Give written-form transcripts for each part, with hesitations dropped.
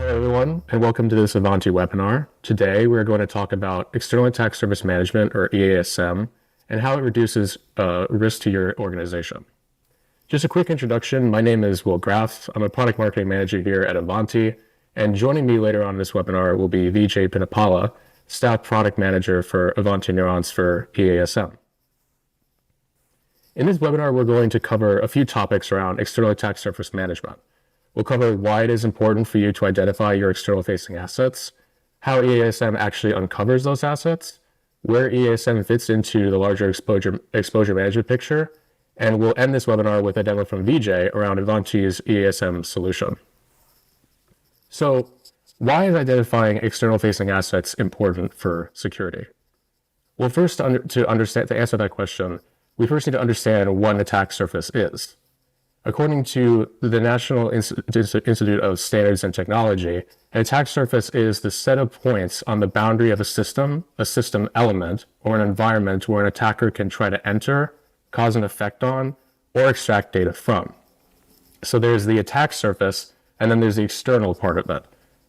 Hello everyone, and welcome to this Ivanti webinar. Today we're going to talk about External Attack Surface Management, or EASM, and how it reduces risk to your organization. Just a quick introduction, my name is Graf. I'm a product marketing manager here at Ivanti, and joining me later on in this webinar will be Vijay Pinapala, staff product manager for Ivanti Neurons for EASM. In this webinar, we're going to cover a few topics around External Attack Surface Management. We'll cover why it is important for you to identify your external-facing assets, how EASM actually uncovers those assets, where EASM fits into the larger exposure management picture, and we'll end this webinar with a demo from Vijay around Ivanti's EASM solution. So, why is identifying external-facing assets important for security? Well, first, to answer that question, we first need to understand what an attack surface is. According to the National Institute of Standards and Technology, an attack surface is the set of points on the boundary of a system element, or an environment where an attacker can try to enter, cause an effect on, or extract data from. So there's the attack surface, and then there's the external part of it.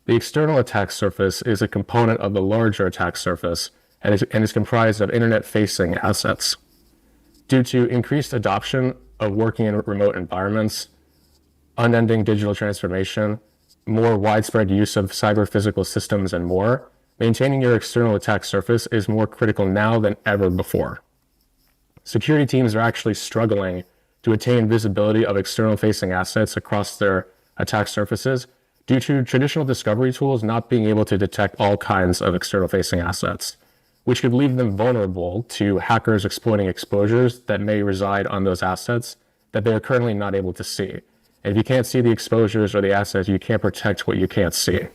The external attack surface is a component of the larger attack surface and is comprised of internet-facing assets. Due to increased adoption of working in remote environments, unending digital transformation, more widespread use of cyber-physical systems, and more, maintaining your external attack surface is more critical now than ever before. Security teams are actually struggling to attain visibility of external-facing assets across their attack surfaces due to traditional discovery tools not being able to detect all kinds of external-facing assets, which could leave them vulnerable to hackers exploiting exposures that may reside on those assets that they are currently not able to see. And if you can't see the exposures or the assets, you can't protect what you can't see.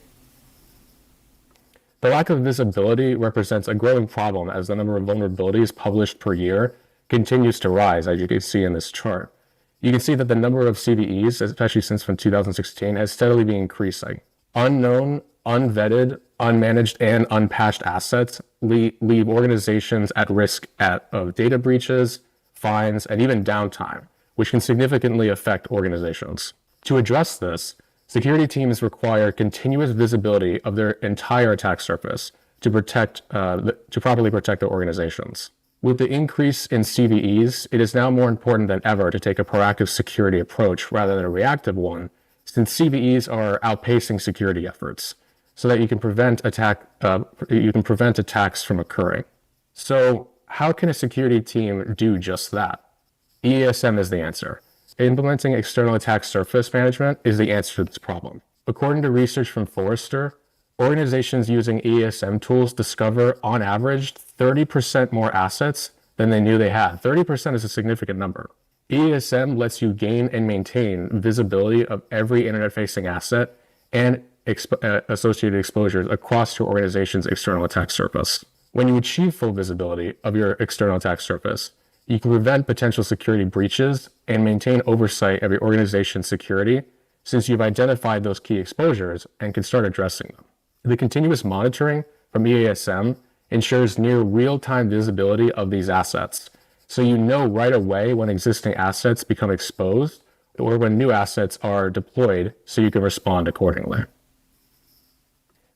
The lack of visibility represents a growing problem as the number of vulnerabilities published per year continues to rise, as you can see in this chart. You can see that the number of CVEs, especially since from 2016, has steadily been increasing. Unknown, unvetted, unmanaged, and unpatched assets leave organizations at risk of data breaches, fines, and even downtime, which can significantly affect organizations. To address this, security teams require continuous visibility of their entire attack surface to properly protect their organizations. With the increase in CVEs, it is now more important than ever to take a proactive security approach rather than a reactive one, since CVEs are outpacing security efforts, so that you can prevent attacks from occurring. So how can a security team do just that? EASM is the answer. Implementing external attack surface management is the answer to this problem. According to research from Forrester, organizations using EASM tools discover, on average, 30% more assets than they knew they had. 30% is a significant number. EASM lets you gain and maintain visibility of every internet-facing asset and associated exposures across your organization's external attack surface. When you achieve full visibility of your external attack surface, you can prevent potential security breaches and maintain oversight of your organization's security, since you've identified those key exposures and can start addressing them. The continuous monitoring from EASM ensures near real-time visibility of these assets, so you know right away when existing assets become exposed or when new assets are deployed, so you can respond accordingly.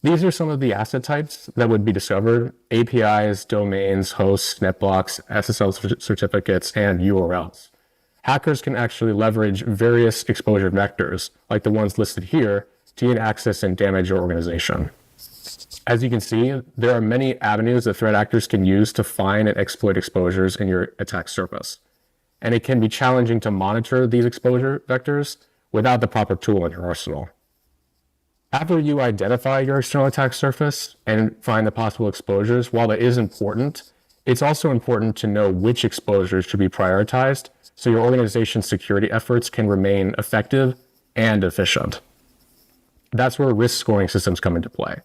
These are some of the asset types that would be discovered: APIs, domains, hosts, netblocks, SSL certificates, and URLs. Hackers can actually leverage various exposure vectors, like the ones listed here, to gain access and damage your organization. As you can see, there are many avenues that threat actors can use to find and exploit exposures in your attack surface. And it can be challenging to monitor these exposure vectors without the proper tool in your arsenal. After you identify your external attack surface and find the possible exposures, while it is important, it's also important to know which exposures should be prioritized so your organization's security efforts can remain effective and efficient. That's where risk scoring systems come into play.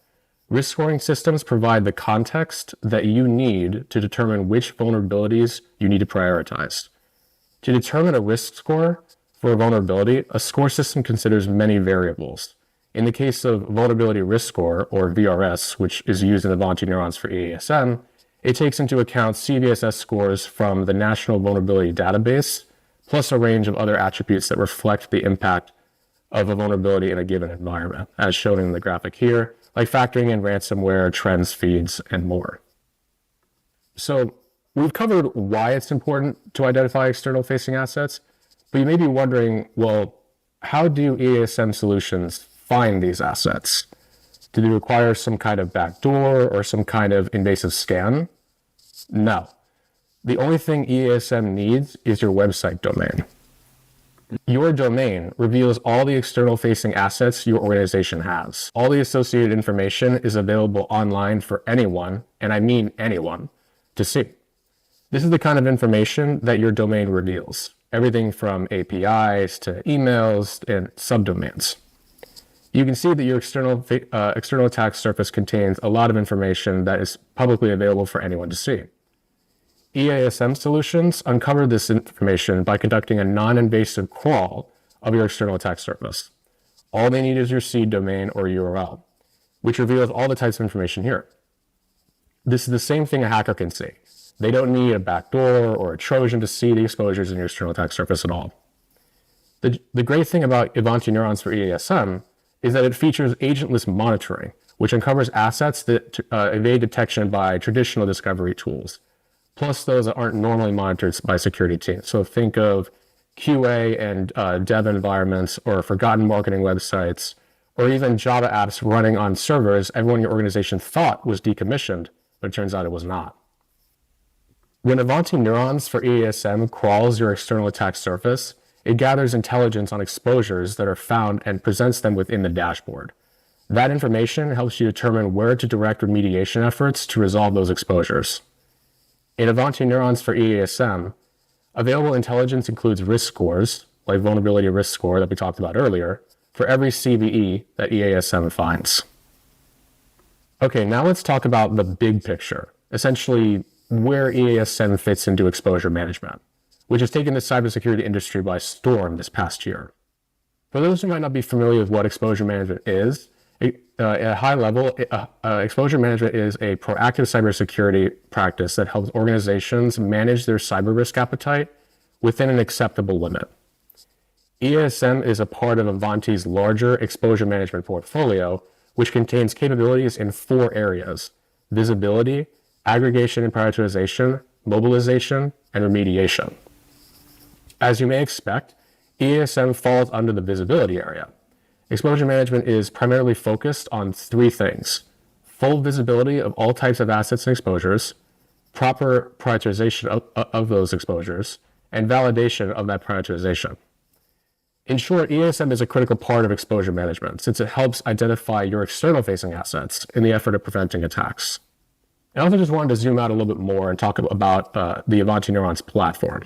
Risk scoring systems provide the context that you need to determine which vulnerabilities you need to prioritize. To determine a risk score for a vulnerability, a score system considers many variables. In the case of Vulnerability Risk Score, or VRS, which is used in Ivanti Neurons for EASM, it takes into account CVSS scores from the National Vulnerability Database, plus a range of other attributes that reflect the impact of a vulnerability in a given environment, as shown in the graphic here, like factoring in ransomware, trends, feeds, and more. So we've covered why it's important to identify external facing assets, but you may be wondering, well, how do EASM solutions find these assets? Do they require some kind of backdoor or some kind of invasive scan? No. The only thing EASM needs is your website domain. Your domain reveals all the external facing assets your organization has. All the associated information is available online for anyone, and I mean anyone, to see. This is the kind of information that your domain reveals. Everything from APIs to emails and subdomains. You can see that your external attack surface contains a lot of information that is publicly available for anyone to see. EASM solutions uncover this information by conducting a non-invasive crawl of your external attack surface. All they need is your seed domain or URL, which reveals all the types of information here. This is the same thing a hacker can see. They don't need a backdoor or a Trojan to see the exposures in your external attack surface at all. The great thing about Ivanti Neurons for EASM is that it features agentless monitoring, which uncovers assets that evade detection by traditional discovery tools, plus those that aren't normally monitored by security teams. So think of QA and dev environments, or forgotten marketing websites, or even Java apps running on servers everyone in your organization thought was decommissioned, but it turns out it was not. When Ivanti Neurons for EASM crawls your external attack surface, it gathers intelligence on exposures that are found and presents them within the dashboard. That information helps you determine where to direct remediation efforts to resolve those exposures. In Ivanti Neurons for EASM, available intelligence includes risk scores, like vulnerability risk score that we talked about earlier, for every CVE that EASM finds. Okay, now let's talk about the big picture, essentially where EASM fits into exposure management, which has taken the cybersecurity industry by storm this past year. For those who might not be familiar with what exposure management is, at a high level, exposure management is a proactive cybersecurity practice that helps organizations manage their cyber risk appetite within an acceptable limit. EASM is a part of Ivanti's larger exposure management portfolio, which contains capabilities in 4 areas: visibility, aggregation and prioritization, mobilization, and remediation. As you may expect, EASM falls under the visibility area. Exposure management is primarily focused on 3 things: full visibility of all types of assets and exposures, proper prioritization of those exposures, and validation of that prioritization. In short, EASM is a critical part of exposure management since it helps identify your external-facing assets in the effort of preventing attacks. I also just wanted to zoom out a little bit more and talk about the Ivanti Neurons platform.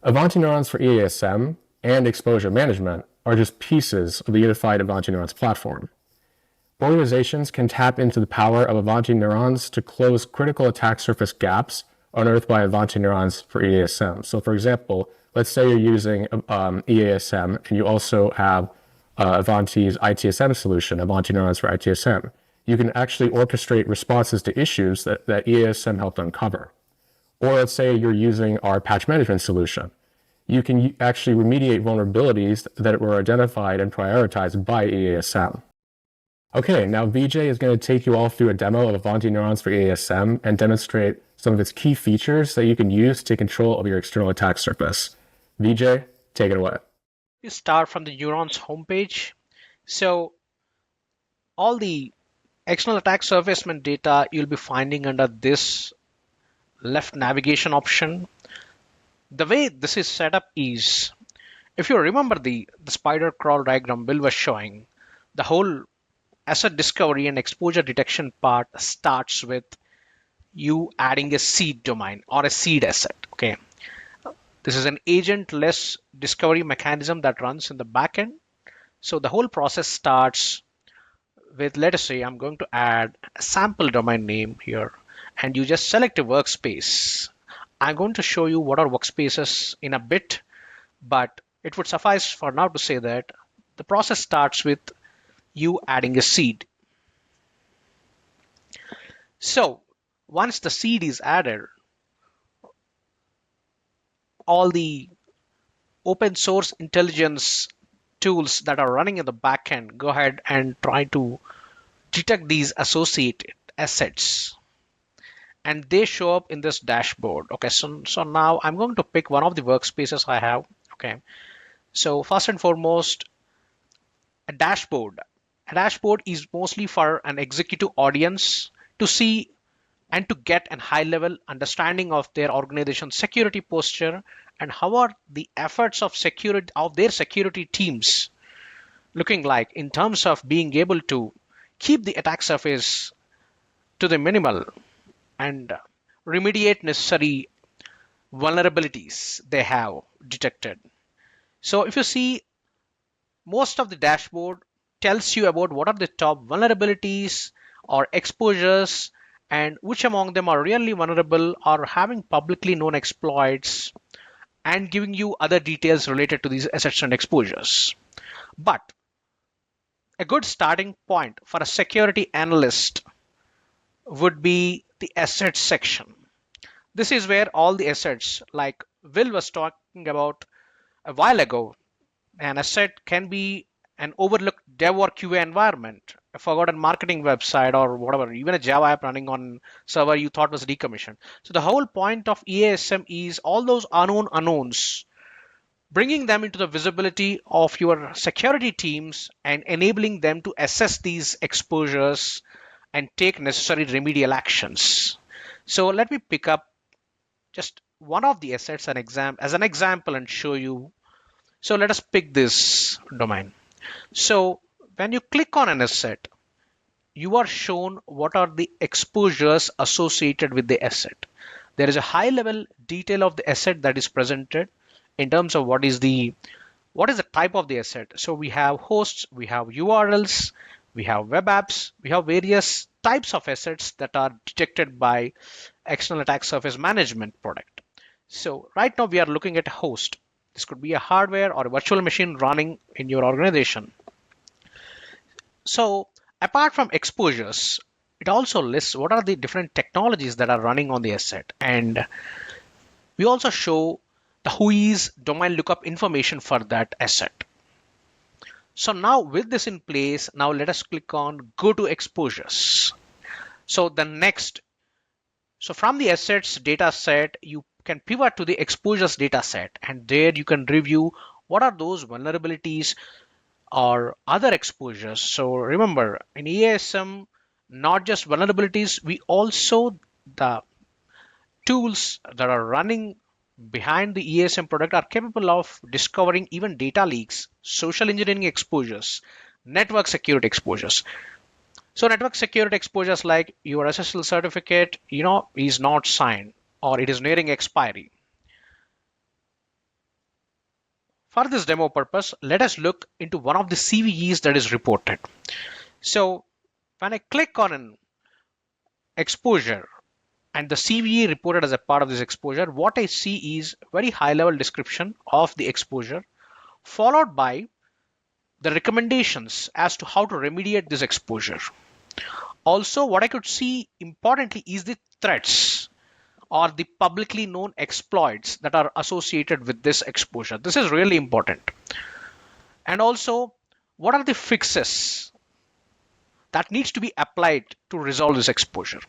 Ivanti Neurons for EASM and exposure management are just pieces of the unified Ivanti Neurons platform. Organizations can tap into the power of Ivanti Neurons to close critical attack surface gaps unearthed by Ivanti Neurons for EASM. So for example, let's say you're using EASM and you also have Ivanti's ITSM solution, Ivanti Neurons for ITSM. You can actually orchestrate responses to issues that EASM helped uncover. Or let's say you're using our patch management solution. You can actually remediate vulnerabilities that were identified and prioritized by EASM. Okay, now Vijay is going to take you all through a demo of Ivanti Neurons for EASM and demonstrate some of its key features that you can use to take control of your external attack surface. Vijay, take it away. You start from the Neurons homepage. So all the external attack surface data you'll be finding under this left navigation option. The way this is set up is, if you remember the spider crawl diagram Bill was showing, the whole asset discovery and exposure detection part starts with you adding a seed domain or a seed asset. Okay, this is an agentless discovery mechanism that runs in the backend. So the whole process starts with, let us say I'm going to add a sample domain name here, and you just select a workspace. I'm going to show you what are workspaces in a bit, but it would suffice for now to say that the process starts with you adding a seed. So once the seed is added, all the open source intelligence tools that are running in the backend go ahead and try to detect these associated assets, and they show up in this dashboard. Okay, so now I'm going to pick one of the workspaces I have. Okay, so first and foremost, a dashboard. A dashboard is mostly for an executive audience to see and to get a high level understanding of their organization's security posture and how are the efforts of security of their security teams looking like in terms of being able to keep the attack surface to the minimal and remediate necessary vulnerabilities they have detected. So if you see, most of the dashboard tells you about what are the top vulnerabilities or exposures and which among them are really vulnerable or having publicly known exploits, and giving you other details related to these assets and exposures. But a good starting point for a security analyst would be the assets section. This is where all the assets, like Will was talking about a while ago, an asset can be an overlooked dev or QA environment, a forgotten marketing website, or whatever, even a Java app running on server you thought was decommissioned. So the whole point of EASM is all those unknown unknowns, bringing them into the visibility of your security teams and enabling them to assess these exposures and take necessary remedial actions. So let me pick up just one of the assets as an example and show you. So let us pick this domain. So when you click on an asset, you are shown what are the exposures associated with the asset. There is a high level detail of the asset that is presented in terms of what is the type of the asset. So we have hosts, we have URLs, we have web apps, we have various types of assets that are detected by external attack surface management product. So right now we are looking at a host. This could be a hardware or a virtual machine running in your organization. So apart from exposures, it also lists what are the different technologies that are running on the asset. And we also show the WHOIS domain lookup information for that asset. So now with this in place, now let us click on go to exposures. So from the assets data set, you can pivot to the exposures data set, and there you can review what are those vulnerabilities or other exposures. So remember, in EASM, not just vulnerabilities, we also the tools that are running behind the EASM product are capable of discovering even data leaks, social engineering exposures, network security exposures. So network security exposures like your SSL certificate, is not signed or it is nearing expiry. For this demo purpose, let us look into one of the CVEs that is reported. So when I click on an exposure and the CVE reported as a part of this exposure, what I see is very high level description of the exposure, followed by the recommendations as to how to remediate this exposure. Also, what I could see importantly is the threats or the publicly known exploits that are associated with this exposure. This is really important. And also, what are the fixes that needs to be applied to resolve this exposure?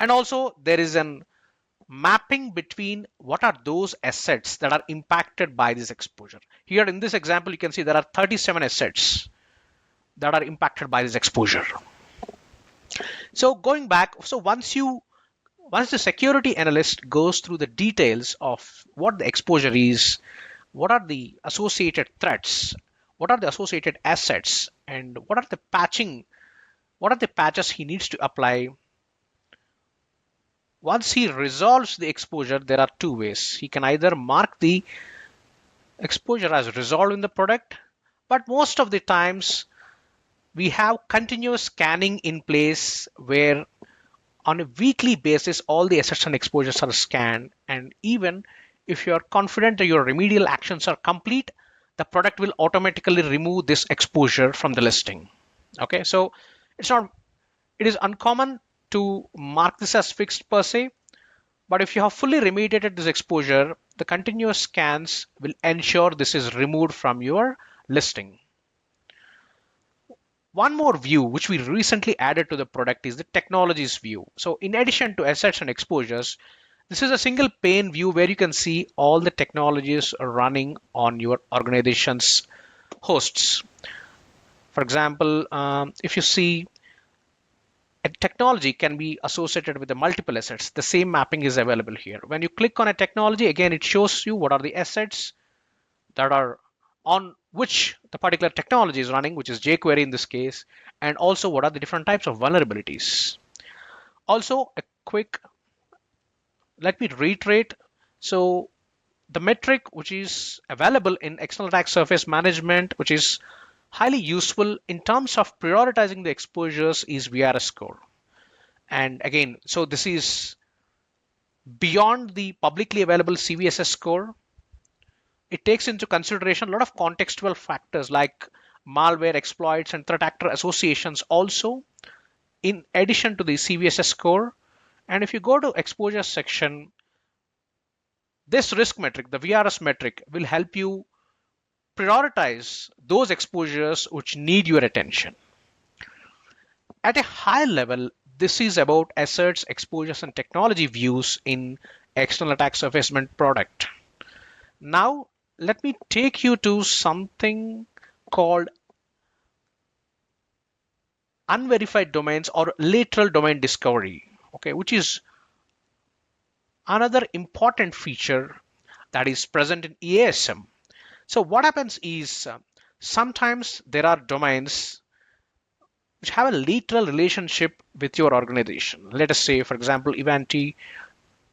And also, there is an mapping between what are those assets that are impacted by this exposure. Here in this example, you can see there are 37 assets that are impacted by this exposure. So going back, so once the security analyst goes through the details of what the exposure is, what are the associated threats, what are the associated assets, and what are the patches he needs to apply. Once he resolves the exposure, there are two ways. He can either mark the exposure as resolved in the product, but most of the times we have continuous scanning in place where on a weekly basis all the assets and exposures are scanned, and even if you are confident that your remedial actions are complete, the product will automatically remove this exposure from the listing. Okay, so it is uncommon to mark this as fixed per se, but if you have fully remediated this exposure, the continuous scans will ensure this is removed from your listing. One more view which we recently added to the product is the technologies view. So in addition to assets and exposures, this is a single pane view where you can see all the technologies running on your organization's hosts. For example, if you see a technology can be associated with the multiple assets, the same mapping is available here. When you click on a technology, again, it shows you what are the assets that are on which the particular technology is running, which is jQuery in this case, and also what are the different types of vulnerabilities. Also, a quick, let me reiterate. So the metric which is available in external attack surface management, which is highly useful in terms of prioritizing the exposures, is VRS score. And again, so this is beyond the publicly available CVSS score. It takes into consideration a lot of contextual factors like malware exploits and threat actor associations also in addition to the CVSS score. And if you go to exposure section, this risk metric, the VRS metric, will help you prioritize those exposures which need your attention. At a high level, this is about assets, exposures, and technology views in external attack surface management product. Now, let me take you to something called unverified domains or lateral domain discovery, okay, which is another important feature that is present in EASM. So what happens is sometimes there are domains which have a lateral relationship with your organization. Let us say, for example, Ivanti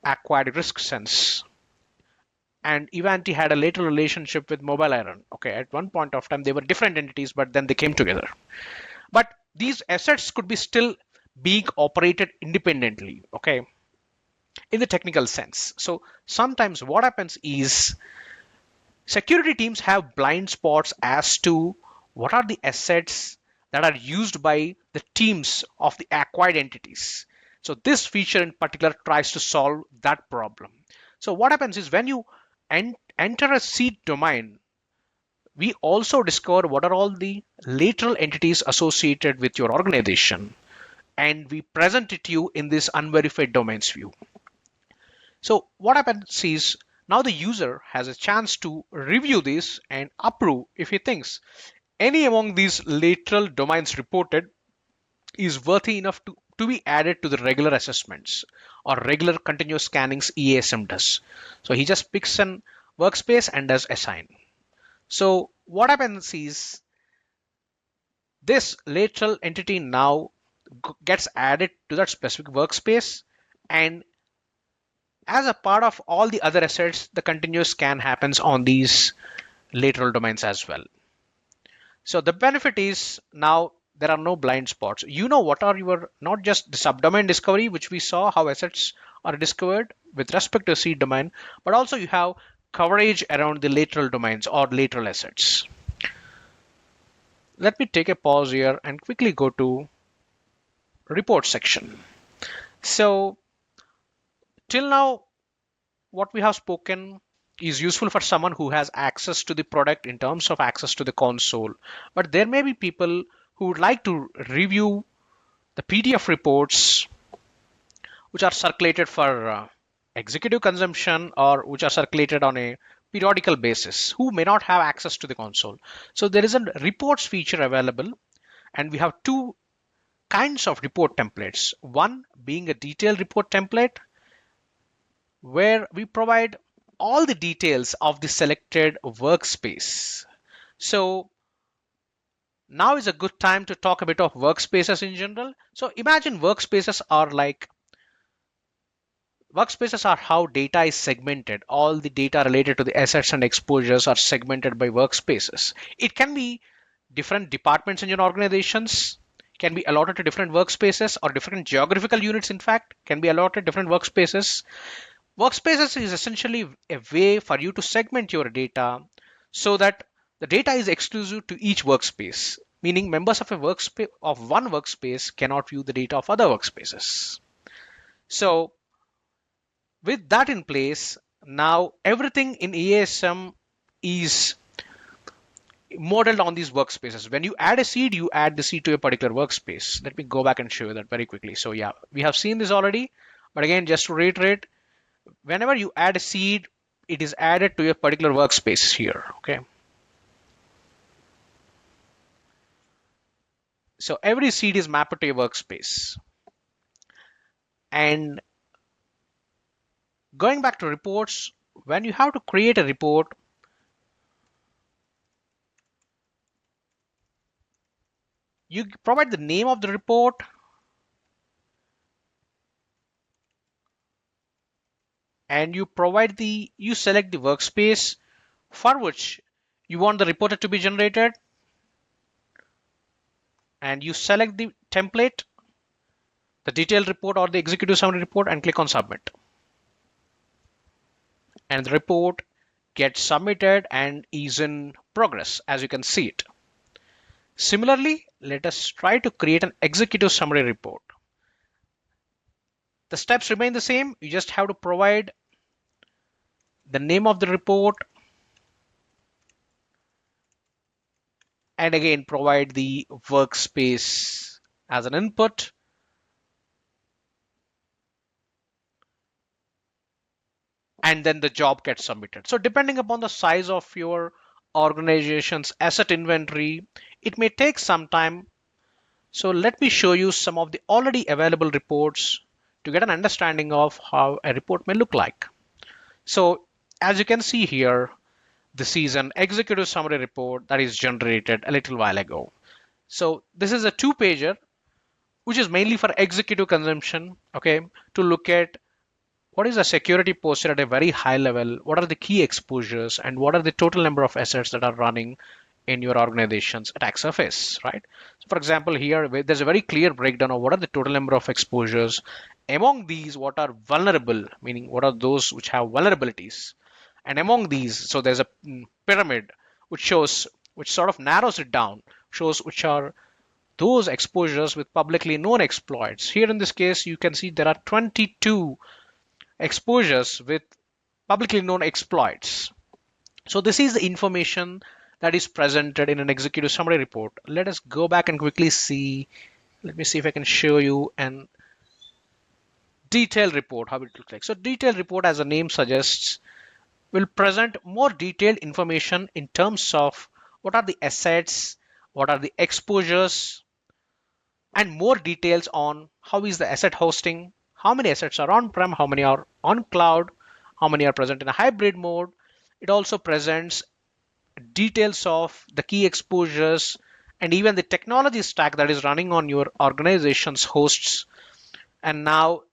acquired risk sense, and Ivanti had a lateral relationship with Mobile Iron. Okay, at one point of time they were different entities, but then they came together. But these assets could be still being operated independently. Okay, in the technical sense. So sometimes what happens is security teams have blind spots as to what are the assets that are used by the teams of the acquired entities. So this feature in particular tries to solve that problem. So what happens is when you enter a seed domain, we also discover what are all the lateral entities associated with your organization, and we present it to you in this unverified domains view. So what happens is now the user has a chance to review this and approve if he thinks any among these lateral domains reported is worthy enough to be added to the regular assessments or regular continuous scannings EASM does. So he just picks an workspace and does assign. So what happens is this lateral entity now gets added to that specific workspace, and as a part of all the other assets, the continuous scan happens on these lateral domains as well. So the benefit is now there are no blind spots. You know what are your, not just the subdomain discovery, which we saw how assets are discovered with respect to seed domain, but also you have coverage around the lateral domains or lateral assets. Let me take a pause here and quickly go to report section. So till now, what we have spoken is useful for someone who has access to the product in terms of access to the console. But there may be people who would like to review the PDF reports which are circulated for executive consumption or which are circulated on a periodical basis who may not have access to the console. So there is a reports feature available, and we have two kinds of report templates. One being a detailed report template where we provide all the details of the selected workspace. So now is a good time to talk a bit of workspaces in general. So imagine workspaces are how data is segmented. All the data related to the assets and exposures are segmented by workspaces. It can be different departments in your organizations can be allotted to different workspaces, or different geographical units in fact can be allotted different workspaces. Workspaces is essentially a way for you to segment your data so that the data is exclusive to each workspace, meaning members of one workspace cannot view the data of other workspaces. So with that in place, now everything in EASM is modeled on these workspaces. When you add a seed, you add the seed to a particular workspace. Let me go back and show you that very quickly. So yeah, we have seen this already, but again, just to reiterate, whenever you add a seed, it is added to a particular workspace here. Okay. So every seed is mapped to a workspace. And going back to reports, when you have to create a report, you provide the name of the report, and you select the workspace for which you want the reporter to be generated, and you select the template, the detailed report or the executive summary report, and click on submit. And the report gets submitted and is in progress, as you can see it. Similarly, let us try to create an executive summary report. The steps remain the same. You just have to provide the name of the report, and again provide the workspace as an input. And then the job gets submitted. So depending upon the size of your organization's asset inventory, it may take some time. So let me show you some of the already available reports to get an understanding of how a report may look like. So as you can see here, this is an executive summary report that is generated a little while ago. So this is a 2-pager, which is mainly for executive consumption, okay, to look at what is the security posture at a very high level, what are the key exposures, and what are the total number of assets that are running in your organization's attack surface, right? So for example, here there's a very clear breakdown of what are the total number of exposures. Among these, what are vulnerable, meaning what are those which have vulnerabilities. And among these, so there's a pyramid which sort of narrows it down, shows which are those exposures with publicly known exploits. Here in this case, you can see there are 22 exposures with publicly known exploits. So this is the information that is presented in an executive summary report. Let us go back and quickly see. Let me see if I can show you an detailed report, how it looks like. So detailed report, as the name suggests, will present more detailed information in terms of what are the assets, what are the exposures, and more details on how is the asset hosting, how many assets are on-prem, how many are on cloud, how many are present in a hybrid mode. It also presents details of the key exposures and even the technology stack that is running on your organization's hosts. And now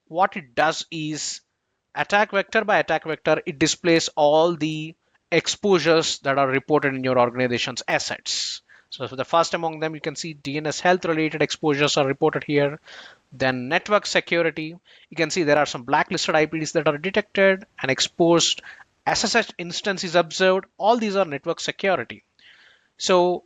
what it does is attack vector by attack vector, it displays all the exposures that are reported in your organization's assets. So for the first among them, you can see DNS health related exposures are reported here. Then network security, you can see there are some blacklisted IPs that are detected and exposed. SSH instance is observed. All these are network security. So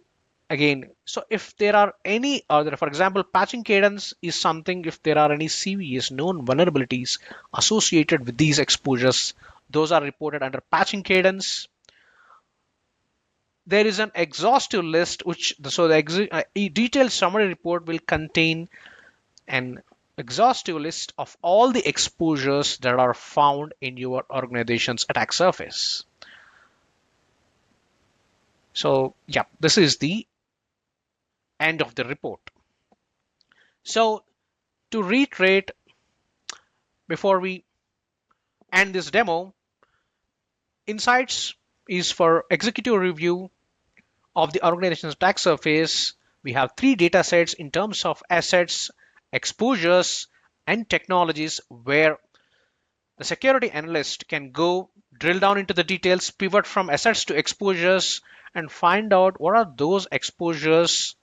again, so if there are any other, for example, patching cadence is something, if there are any CVEs, known vulnerabilities associated with these exposures, those are reported under patching cadence. There is an exhaustive list, which so the detailed summary report will contain an exhaustive list of all the exposures that are found in your organization's attack surface. So yeah, this is the end of the report. So to reiterate, before we end this demo, insights is for executive review of the organization's attack surface. We have 3 data sets in terms of assets, exposures, and technologies, where the security analyst can go drill down into the details, pivot from assets to exposures, and find out what are those exposures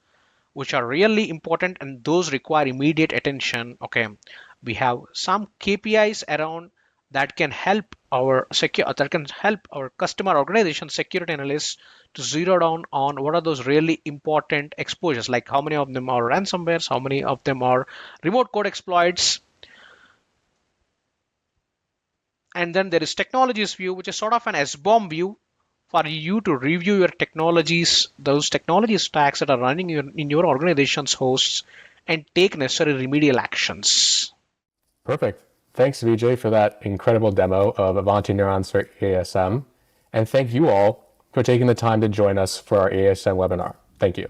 which are really important and those require immediate attention. Okay, we have some KPIs around that can help our customer organization security analysts to zero down on what are those really important exposures, like how many of them are ransomwares, how many of them are remote code exploits. And then there is technologies view, which is sort of an SBOM view, for you to review your technologies, those technology stacks that are running in your organization's hosts, and take necessary remedial actions. Perfect. Thanks, Vijay, for that incredible demo of Ivanti Neurons for EASM. And thank you all for taking the time to join us for our EASM webinar. Thank you.